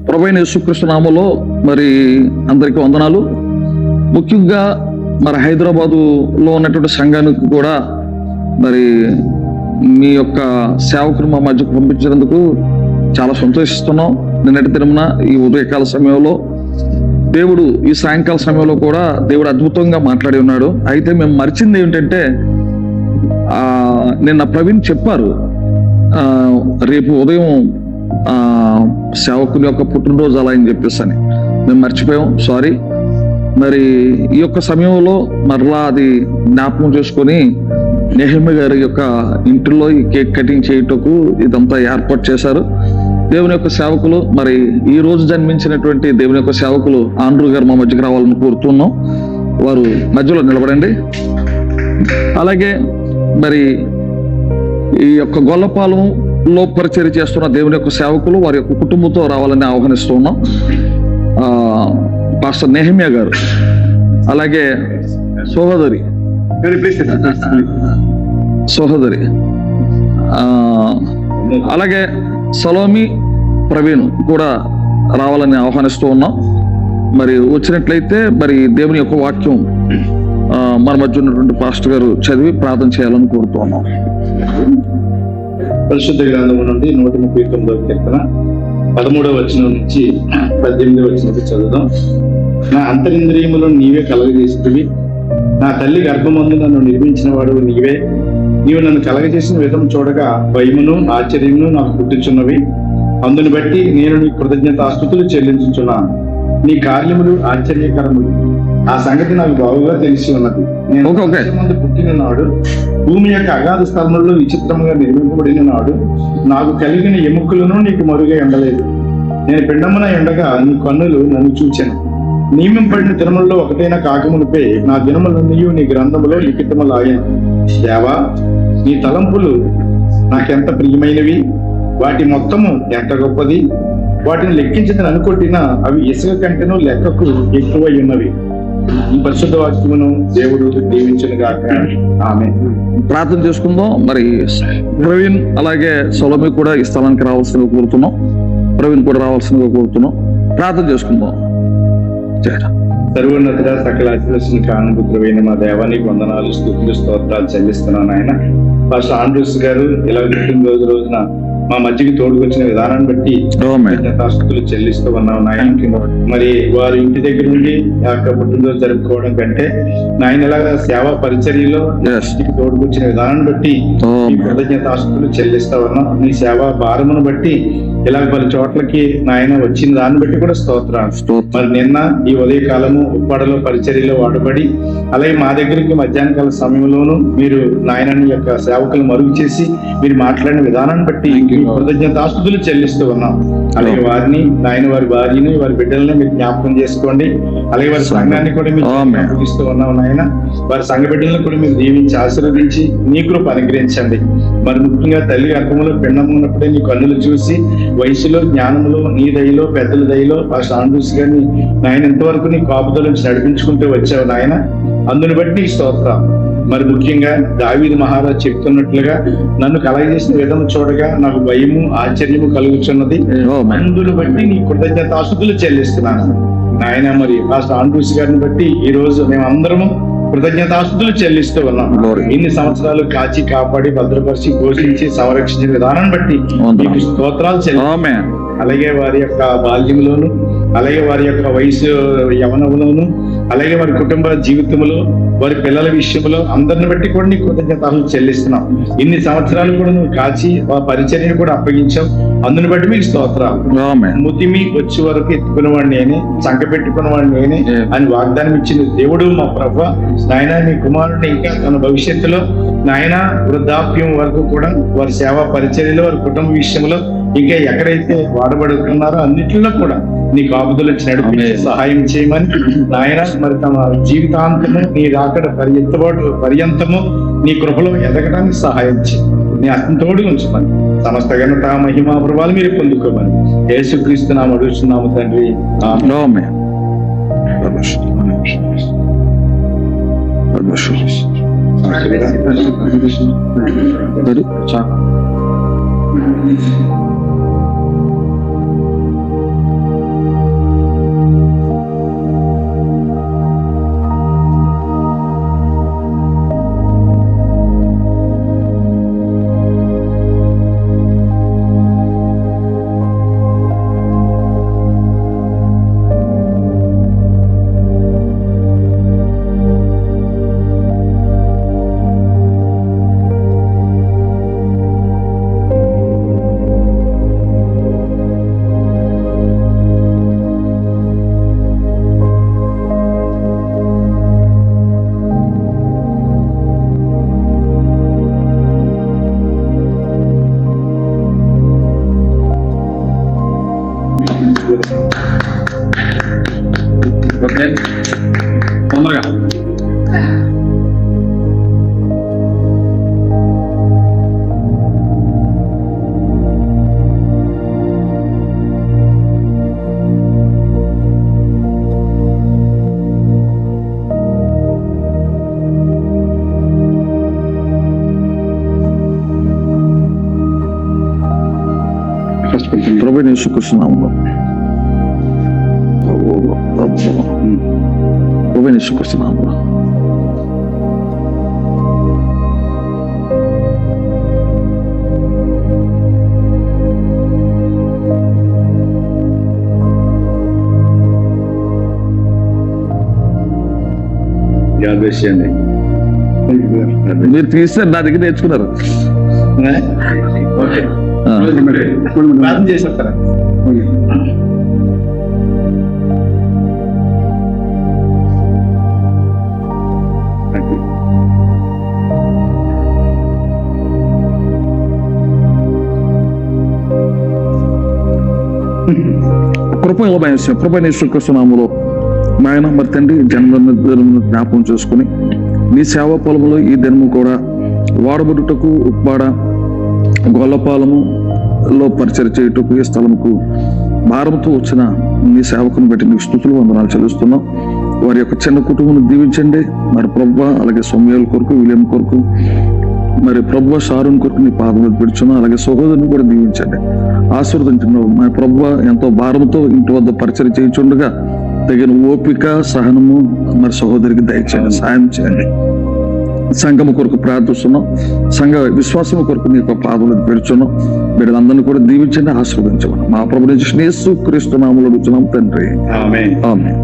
ప్రభువైన యేసుక్రీస్తు నామములో మరి అందరికీ వందనాలు. ముఖ్యంగా మరి హైదరాబాదులో ఉన్నటువంటి సంఘానికి కూడా మరి మీ యొక్క సేవకులు మా మధ్యకు పంపించినందుకు చాలా సంతోషిస్తున్నాం. నిన్నటి దినమున ఈ ఉదయకాల సమయంలో దేవుడు ఈ సాయంకాల సమయంలో కూడా దేవుడు అద్భుతంగా మాట్లాడి ఉన్నాడు. అయితే మేము మర్చింది ఏమిటంటే నిన్న ప్రవీణ్ చెప్పారు రేపు ఉదయం సేవకుల యొక్క పుట్టినరోజు అలా అని చెప్పేసి అని మేము మర్చిపోయాం, సారీ. మరి ఈ యొక్క సమయంలో మరలా అది జ్ఞాపకం చేసుకొని నెహెమ్యా గారి యొక్క ఇంటిలో ఈ కేక్ కటింగ్ చేయటకు ఇదంతా ఏర్పాటు చేశారు. దేవుని యొక్క సేవకులు మరి ఈ రోజు జన్మించినటువంటి దేవుని యొక్క సేవకులు ఆండ్రూ గారు మా మధ్యకి రావాలని కోరుతున్నాం. వారు మధ్యలో నిలబడండి. అలాగే మరి ఈ యొక్క గొల్లపాలెంలో పరిచర్య చేస్తున్న దేవుని యొక్క సేవకులు వారి యొక్క కుటుంబంతో రావాలని ఆహ్వానిస్తూ ఉన్నాం. పాస్టర్ నెహెమ్యా గారు, అలాగే సహోదరి అలాగే సలోమి ప్రవీణ్ కూడా రావాలని ఆహ్వానిస్తూ ఉన్నాం. మరి వచ్చినట్లయితే మరి దేవుని యొక్క వాక్యం మన మధ్య ఉన్నటువంటి పాస్టర్ గారు చదివి ప్రార్థన చేయాలని కోరుతూ ఉన్నాం. పరిశుద్ధ గ్రంథము నుండి 139వ కీర్తన 13వ వచనం నుంచి 18వ వచనం చదువుదాం. నా అంతరింద్రియములను నీవే కలగజేసినవి, నా తల్లి గర్భమందు నన్ను నిర్మించిన వాడు నీవే. నీవు నన్ను కలగజేసిన విధం చూడగా భయమును ఆశ్చర్యమును నాకు పుట్టుచున్నవి. అందుని బట్టి నేను నీ కృతజ్ఞతాస్తుతులు చెల్లించుచున్నాను. నీ కార్యములు ఆశ్చర్యకరములు, ఆ సంగతి నాకు బాగుగా తెలిసి ఉన్నది. నేను ముందు పుట్టిన నాడు, భూమి యొక్క అగాధ స్థలములలో విచిత్రముగా నిర్మింపబడిన నాడు, నాకు కలిగిన ఎముకలను నీకు మరుగా ఎండలేదు. నేను పిండమున ఎండగా నీ కన్నులు నన్ను చూచెను. నియమింపడిన దినములలో ఒకటైన కాకమునిపై నా దినములన్నీ నీ గ్రంథములో లిఖితములాయను. దేవా, నీ తలంపులు నాకెంత ప్రియమైనవి, వాటి మొత్తము ఎంత గొప్పది. వాటిని లెక్కించదని అనుకొట్టినా అవి ఇసుక కంటెను లెక్కకు ఎక్కువై ఉన్నవి. ఈ పరిశుద్ధ వాక్యమును దేవుడు దీవించును గాక. ఆమేన్. ప్రార్థన చేసుకుందాం. మరి ప్రవీణ్ అలాగే సొలమి కూడా ఈ స్థలానికి రావాల్సిందిగా కోరుతున్నాం. ప్రవీణ్ కూడా రావాల్సిందిగా కోరుతున్నాం. ప్రార్థన చేసుకుందాం. సర్వోన్నతుడ సకల అతిలసిన కానుపుత్రమైన మా దేవానికి వందనాలు, స్తుతులు, స్తోత్రాలు చెల్లిస్తున్నాను. ఆయన పాస్టర్ ఆండ్రూస్ గారు ఇలా పుట్టినరోజు రోజున మా మధ్యకి తోడుకొచ్చిన విధానాన్ని బట్టి స్తుతులు చెల్లిస్తూ ఉన్నాం నాయన. మరి వారి ఇంటి దగ్గర నుండి పుట్టినరోజు జరుపుకోవడం కంటే నాయన ఇలాగా సేవా పరిచర్యలో తోడుకొచ్చిన విధానాన్ని బట్టి కృతజ్ఞతాస్తుతులు చెల్లిస్తా ఉన్నాం. నీ సేవా భారమును బట్టి ఇలాగ పలు చోట్లకి నాయన వచ్చిన దాన్ని బట్టి కూడా స్తోత్రాలు. మరి నిన్న ఈ ఉదయకాలము ఉప్పాడలో పరిచర్యలో వాడబడి అలాగే మా దగ్గరికి మధ్యాహ్న కాల సమయంలోనూ మీరు నాయన యొక్క సేవకులు మరుగు చేసి మీరు మాట్లాడిన విధానాన్ని బట్టి కృతజ్ఞతాస్తుతులు చెల్లిస్తూ ఉన్నాం. అలాగే వారిని నాయన వారి భార్యని వారి బిడ్డలని మీరు జ్ఞాపకం చేసుకోండి. అలాగే వారి సంఘాన్ని కూడా మీరు జ్ఞాపకిస్తూ ఉన్నాం నాయన. వారి సంఘ బిడ్డలను కూడా మీరు దీవించి ఆశీర్వదించి నీ కృప అనుగ్రహించండి. మరి ముఖ్యంగా తల్లి గర్భములో పిండము ఉన్నప్పుడే నీ కన్నులు చూసి వయసులో జ్ఞానములో నీ దయలో పెద్దల దయలో ఆ ఆండ్రూస్ గారిని నాయన ఇంతవరకు నీ కాపుదల నుంచి నడిపించుకుంటూ వచ్చావు నాయన. అందుని బట్టి నీ స్తోత్రం. మరి ముఖ్యంగా దావీదు మహారాజు చెప్తున్నట్లుగా నన్ను కలగజేసిన విధం చూడగా నాకు భయము ఆశ్చర్యము కలుగుచున్నది. అందుని బట్టి నీ కృతజ్ఞతాస్తుతులు చెల్లిస్తున్నాను నాయన. మరి పాస్టర్ ఆండ్రూస్ గారిని బట్టి ఈ రోజు మేము అందరము కృతజ్ఞతాస్తుతులు చెల్లిస్తూ ఉన్నాం. ఇన్ని సంవత్సరాలు కాచి కాపాడి భద్రపరిచి పోషించి సంరక్షించిన విధానాన్ని బట్టి మీకు స్తోత్రాలు చెల్లిస్తాం. అలాగే వారి యొక్క బాల్యంలోను అలాగే వారి యొక్క వయసు యవనంలోను అలాగే వారి కుటుంబ జీవితంలో వారి పిల్లల విషయంలో అందరిని బట్టి కూడా నీ కృతజ్ఞతలు చెల్లిస్తున్నాం. ఇన్ని సంవత్సరాలు కూడా నువ్వు కాచి ఆ పరిచర్యను కూడా అప్పగించావు. అందుని బట్టి మీకు స్తోత్రాలు. ముతిమి వచ్చే వరకు ఎత్తుకున్నవాడిని నేనే, చంక పెట్టుకున్నవాడిని నేనే అని వాగ్దానం ఇచ్చిన దేవుడు మా ప్రభువా. నాయన నీ కుమారుడిని ఇంకా తన భవిష్యత్తులో నాయన వృద్ధాప్యం వరకు కూడా వారి సేవా పరిచర్యలో వారి కుటుంబ విషయంలో ఇంకా ఎక్కడైతే వాడబడుతున్నారో అన్నిటిలో కూడా నీ కాపుదల నుంచి నడిపించి సహాయం చేయమని నాయన. మరి తమ జీవితాంతము నీ రాకడ పర్యంతము నీ కృపలో ఎదగడానికి సహాయం చేయి. నీ అతనితోడు ఉంచమని సమస్త ఘనత మహిమా ప్రభావాలు మీరు పొందుకోమని యేసుక్రీస్తు నామమున అడుగుచున్నాము తండ్రి. ఆమేన్. ఓకే తొందరగా ప్రభు యేసుక్రీస్తు నామములో ప్రభు యేసుక్రీస్తు నామములో యాదృశ్యండి మీరు తీస్తే నా దగ్గర నేర్చుకున్నారు. ఓకే ఆ. ప్రార్థన చేశారు కదా. కృపణేశ్వర నామములో నాయన మరి తండ్రి జన్మదినమును జ్ఞాపకం చేసుకుని నీ సేవా పొలములో ఈ దినము కూడా వాడబడుటకు ఉప్పాడ గొల్లపాలములో పరిచయం చేయుటకు ఈ స్థలముకు భారముతో వచ్చిన నీ సేవకుని బట్టి నీకు స్తుతులు వందనాలు చెల్లిస్తున్నాం. వారి యొక్క చిన్న కుటుంబం దీవించండి. మరి ప్రభువా అలాగే సౌమ్యాల కొరకు విలియం కొరకు మరి ప్రభువా షారున్ కొరకు నీ పాదములు పెడుచున్నాం. అలాగే సహోదరుని కూడా దీవించండి, ఆశీర్వదించున్నావు. మరి ప్రభువా ఎంతో భారంతో ఇంటి వద్ద పరిచయం చేయుచుండగా తగిన ఓపిక సహనము మరి సహోదరికి దయచేయండి, సాయం చేయండి. సంఘము కొరకు ప్రార్థిస్తున్నాం, సంఘ విశ్వాసం కొరకు నీ యొక్క పాదములు పెడుచున్నాం. వీళ్ళందరినీ కూడా దీవించండి, ఆశీర్వదించమని మా ప్రభు యేసు క్రీస్తు నామములో అడుగుతున్నాం తండ్రి, ఆమేన్. ఆమేన్.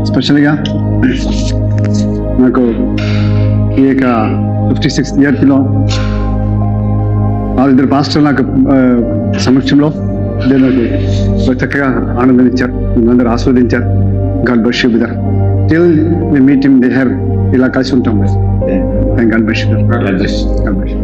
స్పెషల్గా నాకు ఈ యొక్క 56th ఇయర్లో వాళ్ళిద్దరు పాస్టర్ నాకు సమక్షంలో దేవునికి చక్కగా ఆనందించారు, అందరూ ఆస్వాదించారు. God bless you brother. Till we meet in the her ఇలా కలిసి ఉంటాం. God bless you. God bless you. God bless you.